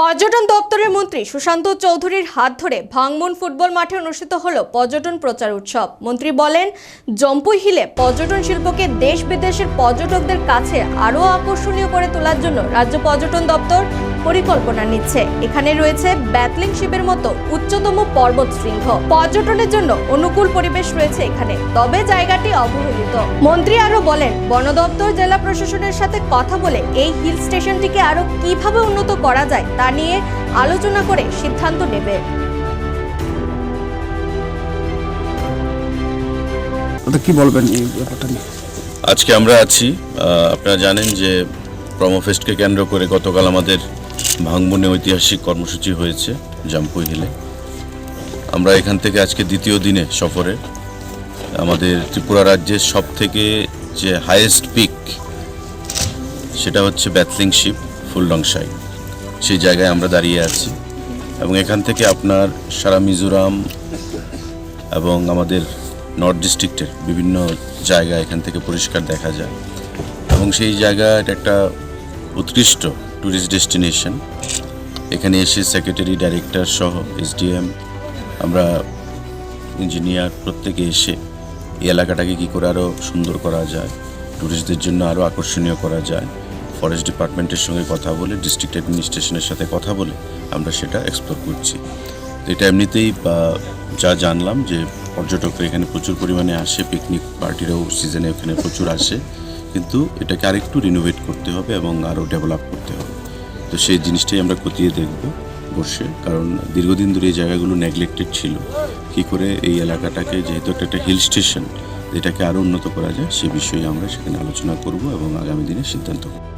পর্যটন দপ্তরের মন্ত্রী সুশান্ত চৌধুরীর হাত ধরে ভাঙমুন ফুটবল মাঠে অনুষ্ঠিত হলো পর্যটন প্রচার উৎসব। মন্ত্রী বলেন, জম্পুই হিলে পর্যটন শিল্পকে দেশ বিদেশের পর্যটকদের কাছে আরও আকর্ষণীয় করে তোলার জন্য রাজ্য পর্যটন দপ্তর পরিকল্পনা নিচ্ছে। এখানে রয়েছে ব্যাটলিং শিবের মতো উচ্চতম পর্বত শৃঙ্গ। পর্যটনের জন্য অনুকূল পরিবেশ রয়েছে এখানে, তবে জায়গাটি অবহেলিত। মন্ত্রী আরো বলেন, বন দপ্তর জেলা প্রশাসনের সাথে কথা বলে এই হিল স্টেশনটিকে আরো কিভাবে উন্নত করা যায় তা নিয়ে আলোচনা করে সিদ্ধান্ত নেবে। কি বলবেন এই ব্যাপারটা নিয়ে? আজকে আমরা আছি, আপনারা জানেন যে প্রমোফেস্টকে কেন্দ্র করে গতকাল আমাদের ভাঙমুনে ঐতিহাসিক কর্মসূচি হয়েছে জম্পুই হিলে। আমরা এখান থেকে আজকে দ্বিতীয় দিনে সফরে আমাদের ত্রিপুরা রাজ্যের সব থেকে যে হাইয়েস্ট পিক সেটা হচ্ছে ব্যাটলিং শিপ ফুলডংসাই, সেই জায়গায় আমরা দাঁড়িয়ে আছি। এবং এখান থেকে আপনার সারা মিজোরাম এবং আমাদের নর্থ ডিস্ট্রিক্টের বিভিন্ন জায়গা এখান থেকে পরিষ্কার দেখা যায়। এবং সেই জায়গা এটা একটা উৎকৃষ্ট ট্যুরিস্ট ডেস্টিনেশন। এখানে এসে সেক্রেটারি, ডাইরেক্টর সহ এসডিএম, আমরা ইঞ্জিনিয়ার প্রত্যেকে এসে এই এলাকাটাকে কী করে আরও সুন্দর করা যায়, ট্যুরিস্টদের জন্য আরও আকর্ষণীয় করা যায়, ফরেস্ট ডিপার্টমেন্টের সঙ্গে কথা বলে, ডিস্ট্রিক্ট অ্যাডমিনিস্ট্রেশনের সাথে কথা বলে আমরা সেটা এক্সপ্লোর করছি। তো এটা এমনিতেই যা জানলাম যে পর্যটকরা এখানে প্রচুর পরিমাণে আসে, পিকনিক পার্টিরাও সিজনে এখানে প্রচুর আসে, কিন্তু এটাকে আরেকটু রিনোভেট করতে হবে এবং আরও ডেভেলপ করতে হবে। তো সেই জিনিসটাই আমরা খতিয়ে দেখব বসে, কারণ দীর্ঘদিন ধরে এই জায়গাগুলো নেগলেক্টেড ছিল। কী করে এই এলাকাটাকে, যেহেতু একটা হিল স্টেশন, এটাকে আরও উন্নত করা যায় সে বিষয়ে আমরা সেখানে আলোচনা করব এবং আগামী দিনে সিদ্ধান্ত করব।